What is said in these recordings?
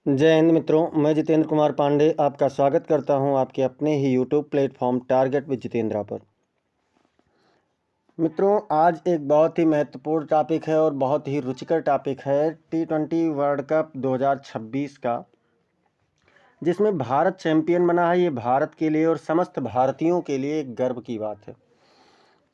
जय हिंद मित्रों, मैं जितेंद्र कुमार पांडे आपका स्वागत करता हूं आपके अपने ही YouTube platform target with Jitendra पर। मित्रों, आज एक बहुत ही महत्वपूर्ण टॉपिक है और बहुत ही रुचिकर टॉपिक है T20 वर्ल्ड कप 2026 का, जिसमें भारत चैंपियन बना है। ये भारत के लिए और समस्त भारतीयों के लिए एक गर्व की बात है।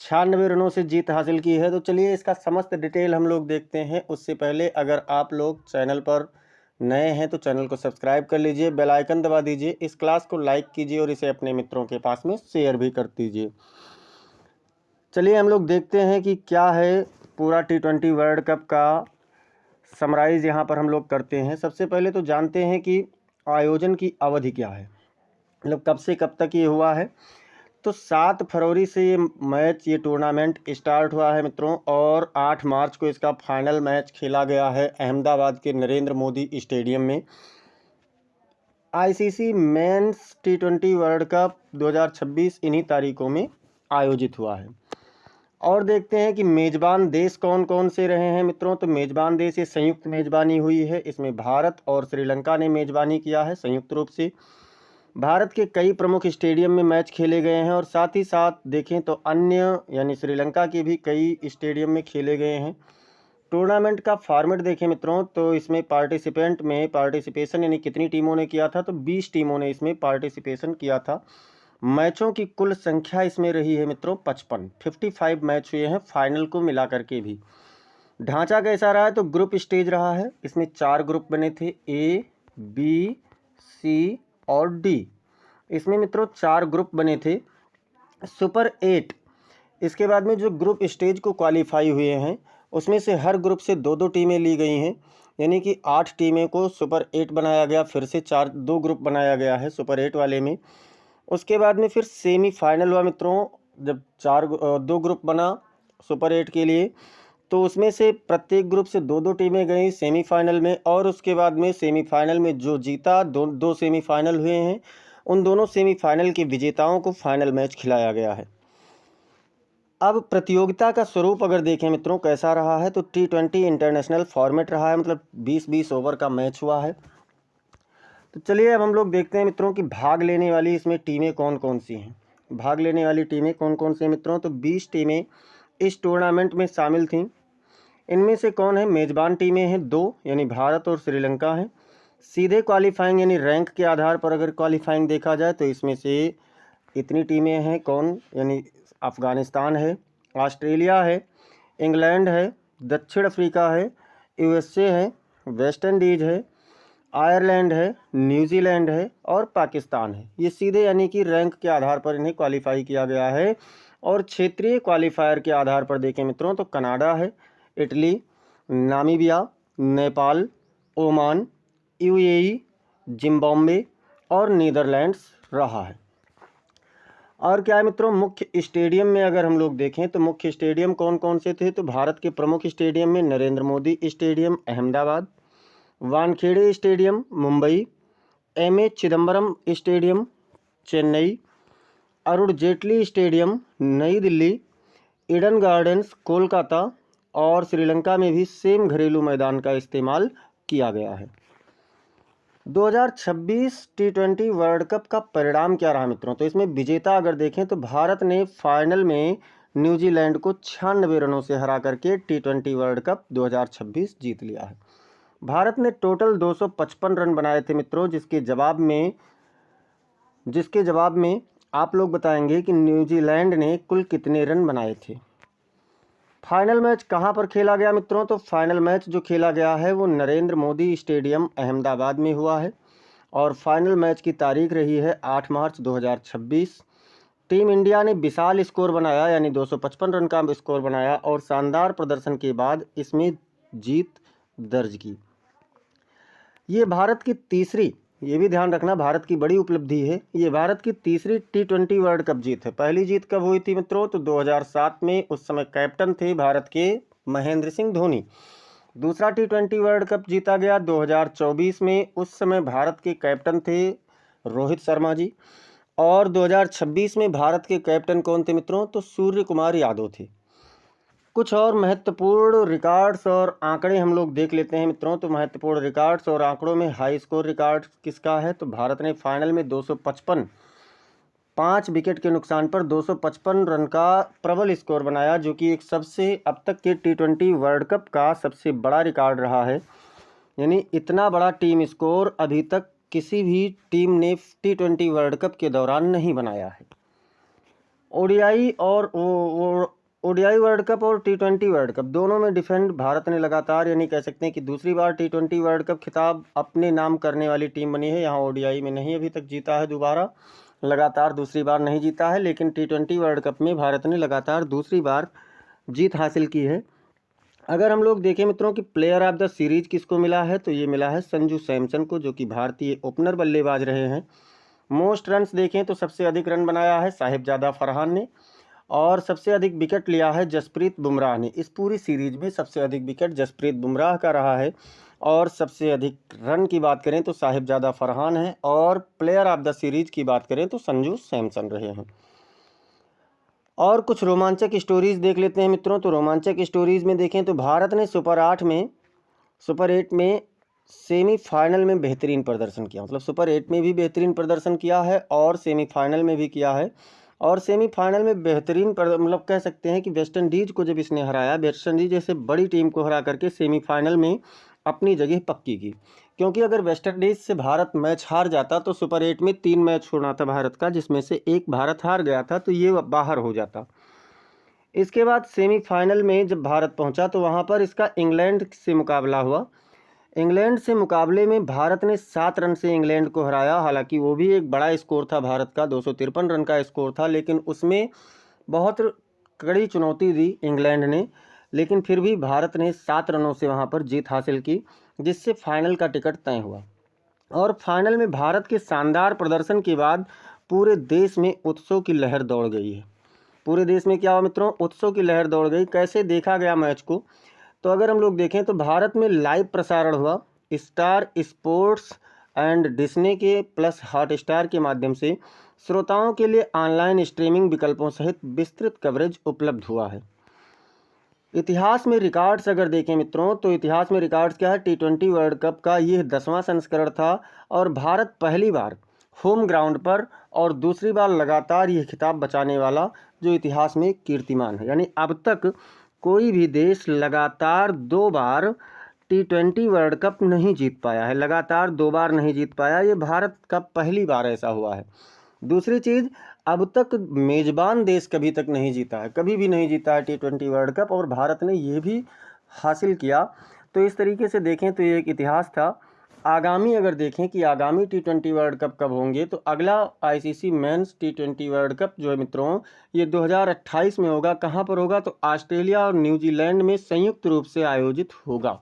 96 रनों से जीत हासिल की है। तो चलिए इसका समस्त डिटेल हम लोग देखते हैं। उससे पहले अगर आप लोग चैनल पर नए हैं तो चैनल को सब्सक्राइब कर लीजिए, बेल आइकन दबा दीजिए, इस क्लास को लाइक कीजिए और इसे अपने मित्रों के पास में शेयर भी कर दीजिए। चलिए हम लोग देखते हैं कि क्या है पूरा T20 वर्ल्ड कप का समराइज़ यहाँ पर हम लोग करते हैं। सबसे पहले तो जानते हैं कि आयोजन की अवधि क्या है, मतलब कब से कब तक ये हुआ है। तो 7 फरवरी से ये टूर्नामेंट स्टार्ट हुआ है मित्रों, और 8 मार्च को इसका फाइनल मैच खेला गया है अहमदाबाद के नरेंद्र मोदी स्टेडियम में। ICC men's T20 world cup 2026 इन्हीं तारीखों में आयोजित हुआ है। और देखते हैं कि मेज़बान देश कौन कौन से रहे हैं मित्रों। तो मेज़बान देश ये संयुक्त मेज़बानी हुई है। इसमें भारत और श्रीलंका ने मेज़बानी किया है संयुक्त रूप से। भारत के कई प्रमुख स्टेडियम में मैच खेले गए हैं और साथ ही साथ देखें तो अन्य यानी श्रीलंका के भी कई स्टेडियम में खेले गए हैं। टूर्नामेंट का फॉर्मेट देखें मित्रों, तो इसमें पार्टिसिपेशन यानी कितनी टीमों ने किया था, तो 20 टीमों ने इसमें पार्टिसिपेशन किया था। मैचों की कुल संख्या इसमें रही है मित्रों 55 मैच हुए हैं फाइनल को मिला करके भी। ढांचा कैसा रहा है, तो ग्रुप स्टेज रहा है। इसमें 4 ग्रुप बने थे, A, B, C और D। इसमें मित्रों 4 ग्रुप बने थे। सुपर 8 इसके बाद में जो ग्रुप स्टेज को क्वालिफाई हुए हैं उसमें से हर ग्रुप से 2-2 टीमें ली गई हैं, यानी कि 8 टीमें को सुपर 8 बनाया गया। फिर से 2 ग्रुप बनाया गया है सुपर 8 वाले में। उसके बाद में फिर सेमीफाइनल हुआ मित्रों, जब 2 ग्रुप बना सुपर 8 के लिए, तो उसमें से प्रत्येक ग्रुप से 2-2 टीमें गई सेमीफाइनल में। और उसके बाद में सेमीफाइनल में जो जीता, दो सेमीफाइनल हुए हैं, उन दोनों सेमीफाइनल के विजेताओं को फाइनल मैच खिलाया गया है। अब प्रतियोगिता का स्वरूप अगर देखें मित्रों कैसा रहा है, तो T20 इंटरनेशनल फॉर्मेट रहा है, मतलब 20-20 ओवर का मैच हुआ है। तो चलिए अब हम लोग देखते हैं मित्रों कि भाग लेने वाली इसमें टीमें कौन कौन सी हैं। भाग लेने वाली टीमें कौन कौन सी हैं मित्रों, तो 20 टीमें इस टूर्नामेंट में शामिल थीं। इनमें से कौन है, मेज़बान टीमें हैं 2, यानी भारत और श्रीलंका हैं। सीधे क्वालिफाइंग यानी रैंक के आधार पर अगर क्वालिफाइंग देखा जाए तो इसमें से इतनी टीमें हैं कौन, यानी अफ़गानिस्तान है, ऑस्ट्रेलिया है, इंग्लैंड है, दक्षिण अफ्रीका है, USA है, वेस्ट इंडीज़ है, आयरलैंड है, न्यूजीलैंड है और पाकिस्तान है। ये सीधे यानी कि रैंक के आधार पर इन्हें क्वालिफाई किया गया है। और क्षेत्रीय क्वालिफायर के आधार पर देखें मित्रों तो कनाडा है, Italy, Namibia, Nepal, Oman, UAE, Zimbabwe और नीदरलैंड्स रहा है। और क्या है मित्रों, मुख्य स्टेडियम में अगर हम लोग देखें तो मुख्य स्टेडियम कौन कौन से थे, तो भारत के प्रमुख स्टेडियम में Narendra Modi stadium Ahmedabad, Wankhede stadium Mumbai, MA Chidambaram stadium Chennai, Arun Jaitley stadium नई दिल्ली, ईडन गार्डन्स कोलकाता, और श्रीलंका में भी सेम घरेलू मैदान का इस्तेमाल किया गया है। 2026 T20 वर्ल्ड कप का परिणाम क्या रहा मित्रों, तो इसमें विजेता अगर देखें तो भारत ने फाइनल में न्यूजीलैंड को 96 रनों से हरा करके T20 वर्ल्ड कप 2026 जीत लिया है। भारत ने टोटल 255 रन बनाए थे मित्रों, जिसके जवाब में आप लोग बताएंगे कि न्यूजीलैंड ने कुल कितने रन बनाए थे। फाइनल मैच कहां पर खेला गया मित्रों, तो फाइनल मैच जो खेला गया है वो नरेंद्र मोदी स्टेडियम अहमदाबाद में हुआ है। और फाइनल मैच की तारीख रही है 8 मार्च 2026। टीम इंडिया ने विशाल स्कोर बनाया, यानी 255 रन का स्कोर बनाया और शानदार प्रदर्शन के बाद इसमें जीत दर्ज की। ये भी ध्यान रखना, भारत की बड़ी उपलब्धि है। ये भारत की तीसरी T20 वर्ल्ड कप जीत है। पहली जीत कब हुई थी मित्रों, तो 2007 में, उस समय कैप्टन थे भारत के महेंद्र सिंह धोनी। दूसरा T20 वर्ल्ड कप जीता गया 2024 में, उस समय भारत के कैप्टन थे रोहित शर्मा जी। और 2026 में भारत के कैप्टन कौन थे मित्रों, तो सूर्य कुमार यादव थे। कुछ और महत्वपूर्ण रिकॉर्ड्स और आंकड़े हम लोग देख लेते हैं मित्रों। तो महत्वपूर्ण रिकॉर्ड्स और आंकड़ों में हाई स्कोर रिकॉर्ड किसका है? तो भारत ने फाइनल में 255 5 विकेट के नुकसान पर 255 रन का प्रबल स्कोर बनाया, जो कि एक सबसे अब तक के T20 वर्ल्ड कप का सबसे बड़ा रिकॉर्ड रहा है। यानी इतना बड़ा टीम स्कोर अभी तक किसी भी टीम ने T20 वर्ल्ड कप के दौरान नहीं बनाया है। ओडीआई और ओडीआई वर्ल्ड कप और T20 वर्ल्ड कप दोनों में डिफेंड भारत ने लगातार, यानी कह सकते हैं कि दूसरी बार T20 वर्ल्ड कप खिताब अपने नाम करने वाली टीम बनी है। यहाँ ओडीआई में नहीं अभी तक जीता है, दोबारा लगातार दूसरी बार नहीं जीता है, लेकिन T20 वर्ल्ड कप में भारत ने लगातार दूसरी बार जीत हासिल की है। अगर हम लोग देखें मित्रों कि प्लेयर ऑफ द सीरीज किसको मिला है, तो ये मिला है संजू सैमसन को, जो कि भारतीय ओपनर बल्लेबाज रहे हैं। मोस्ट रन्स देखें तो सबसे अधिक रन बनाया है साहिबजादा फरहान ने, और सबसे अधिक विकेट लिया है जसप्रीत बुमराह ने। इस पूरी सीरीज में सबसे अधिक विकेट जसप्रीत बुमराह का रहा है, और सबसे अधिक रन की बात करें तो साहिबजादा फरहान है, और प्लेयर ऑफ द सीरीज की बात करें तो संजू सैमसन रहे हैं। और कुछ रोमांचक स्टोरीज देख लेते हैं मित्रों। तो रोमांचक स्टोरीज में देखें तो भारत ने सुपर 8 में सेमीफाइनल में बेहतरीन प्रदर्शन किया, मतलब सुपर 8 में भी बेहतरीन प्रदर्शन किया है और सेमीफाइनल में भी किया है। और सेमीफाइनल में बेहतरीन मतलब कह सकते हैं कि वेस्ट इंडीज़ को जब इसने हराया, वेस्ट इंडीज जैसे बड़ी टीम को हरा करके सेमीफाइनल में अपनी जगह पक्की की। क्योंकि अगर वेस्ट इंडीज़ से भारत मैच हार जाता तो सुपर 8 में 3 मैच होना था भारत का, जिसमें से एक भारत हार गया था, तो ये बाहर हो जाता। इसके बाद सेमीफाइनल में जब भारत पहुंचा तो वहां पर इसका इंग्लैंड से मुकाबला हुआ। इंग्लैंड से मुकाबले में भारत ने 7 रन से इंग्लैंड को हराया। हालांकि वो भी एक बड़ा स्कोर था भारत का, 253 रन का स्कोर था, लेकिन उसमें बहुत कड़ी चुनौती दी इंग्लैंड ने, लेकिन फिर भी भारत ने 7 रनों से वहां पर जीत हासिल की, जिससे फाइनल का टिकट तय हुआ। और फाइनल में भारत के शानदार प्रदर्शन के बाद पूरे देश में उत्सव की लहर दौड़ गई है। पूरे देश में क्या हुआ मित्रों? उत्सव की लहर दौड़ गई। कैसे देखा गया मैच को? तो अगर हम लोग देखें तो भारत में लाइव प्रसारण हुआ स्टार स्पोर्ट्स एंड डिस्ने के प्लस हॉटस्टार के माध्यम से। श्रोताओं के लिए ऑनलाइन स्ट्रीमिंग विकल्पों सहित विस्तृत कवरेज उपलब्ध हुआ है। इतिहास में रिकॉर्ड्स अगर देखें मित्रों तो इतिहास में रिकॉर्ड्स क्या है? T20 वर्ल्ड कप का यह 10वां संस्करण था, और भारत पहली बार होम ग्राउंड पर और दूसरी बार लगातार यह खिताब बचाने वाला जो इतिहास में कीर्तिमान है। यानी अब तक कोई भी देश लगातार 2 बार T20 वर्ल्ड कप नहीं जीत पाया है, लगातार 2 बार नहीं जीत पाया। ये भारत का पहली बार ऐसा हुआ है। दूसरी चीज़, अब तक मेज़बान देश कभी तक नहीं जीता है, कभी भी नहीं जीता है T20 वर्ल्ड कप, और भारत ने ये भी हासिल किया। तो इस तरीके से देखें तो ये एक इतिहास था। आगामी अगर देखें कि आगामी T20 वर्ल्ड कप कब होंगे, तो अगला ICC mains T20 world cup जो है मित्रों, ये 2028 में होगा। कहाँ पर होगा? तो ऑस्ट्रेलिया और न्यूजीलैंड में संयुक्त रूप से आयोजित होगा।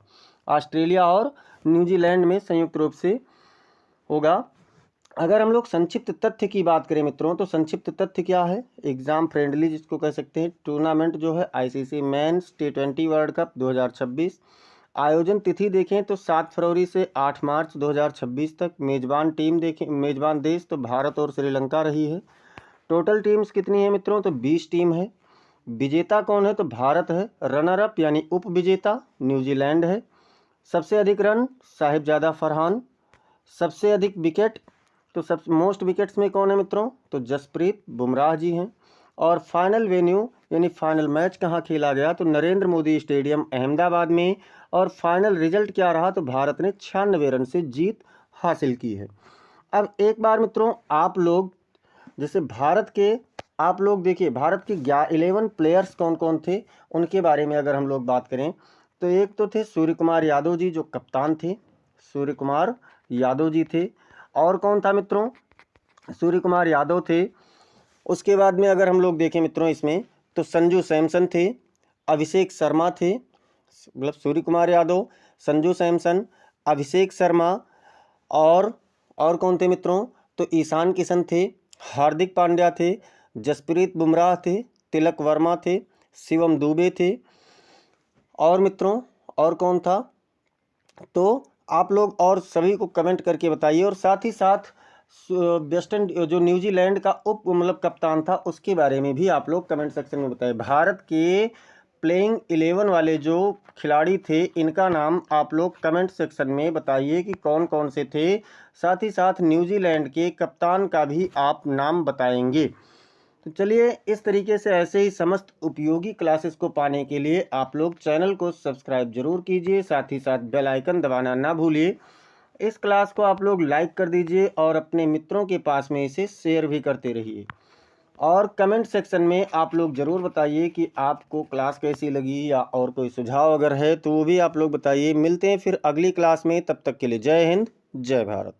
ऑस्ट्रेलिया और न्यूजीलैंड में संयुक्त रूप से होगा। अगर हम लोग संक्षिप्त तथ्य की बात करें मित्रों, तो संक्षिप्त तथ्य क्या है? एग्जाम फ्रेंडली जिसको कह सकते हैं, टूर्नामेंट जो है ICC mains T20 world cup 2026। आयोजन तिथि देखें तो 7 फरवरी से 8 मार्च 2026 तक। मेज़बान टीम देखें, मेज़बान देश तो भारत और श्रीलंका रही है। टोटल टीम्स कितनी है मित्रों? तो 20 टीम है। विजेता कौन है? तो भारत है। रनर अप यानी उप विजेता न्यूजीलैंड है। सबसे अधिक रन साहिबजादा फरहान। सबसे अधिक विकेट, तो सब मोस्ट विकेट्स में कौन है मित्रों? तो जसप्रीत बुमराह जी हैं। और फाइनल वेन्यू यानी फाइनल मैच कहाँ खेला गया? तो नरेंद्र मोदी स्टेडियम अहमदाबाद में। और फाइनल रिजल्ट क्या रहा? तो भारत ने 96 रन से जीत हासिल की है। अब एक बार मित्रों आप लोग जैसे भारत के आप लोग देखिए, भारत के 11 प्लेयर्स कौन कौन थे उनके बारे में अगर हम लोग बात करें, तो एक तो थे सूर्य कुमार यादव जी जो कप्तान थे, सूर्य कुमार यादव जी थे। और कौन था मित्रों? सूर्य कुमार यादव थे। उसके बाद में अगर हम लोग देखें मित्रों इसमें, तो संजू सैमसन थे, अभिषेक शर्मा थे, मतलब सूर्य कुमार यादव, संजू सैमसन, अभिषेक शर्मा, और कौन थे मित्रों? तो ईशान किशन थे, हार्दिक पांड्या थे, जसप्रीत बुमराह थे, तिलक वर्मा थे, शिवम दुबे थे। और मित्रों और कौन था? तो आप लोग और सभी को कमेंट करके बताइए। और साथ ही साथ वेस्टर्न जो न्यूजीलैंड का मतलब कप्तान था उसके बारे में भी आप लोग कमेंट सेक्शन में बताइए। भारत के प्लेइंग 11 वाले जो खिलाड़ी थे इनका नाम आप लोग कमेंट सेक्शन में बताइए कि कौन कौन से थे। साथ ही साथ न्यूजीलैंड के कप्तान का भी आप नाम बताएंगे। तो चलिए, इस तरीके से ऐसे ही समस्त उपयोगी क्लासेस को पाने के लिए आप लोग चैनल को सब्सक्राइब जरूर कीजिए, साथ ही साथ बेल आइकन दबाना ना भूलिए। इस क्लास को आप लोग लाइक कर दीजिए और अपने मित्रों के पास में इसे शेयर भी करते रहिए। और कमेंट सेक्शन में आप लोग ज़रूर बताइए कि आपको क्लास कैसी लगी, या और कोई सुझाव अगर है तो वो भी आप लोग बताइए। मिलते हैं फिर अगली क्लास में, तब तक के लिए जय हिंद, जय भारत।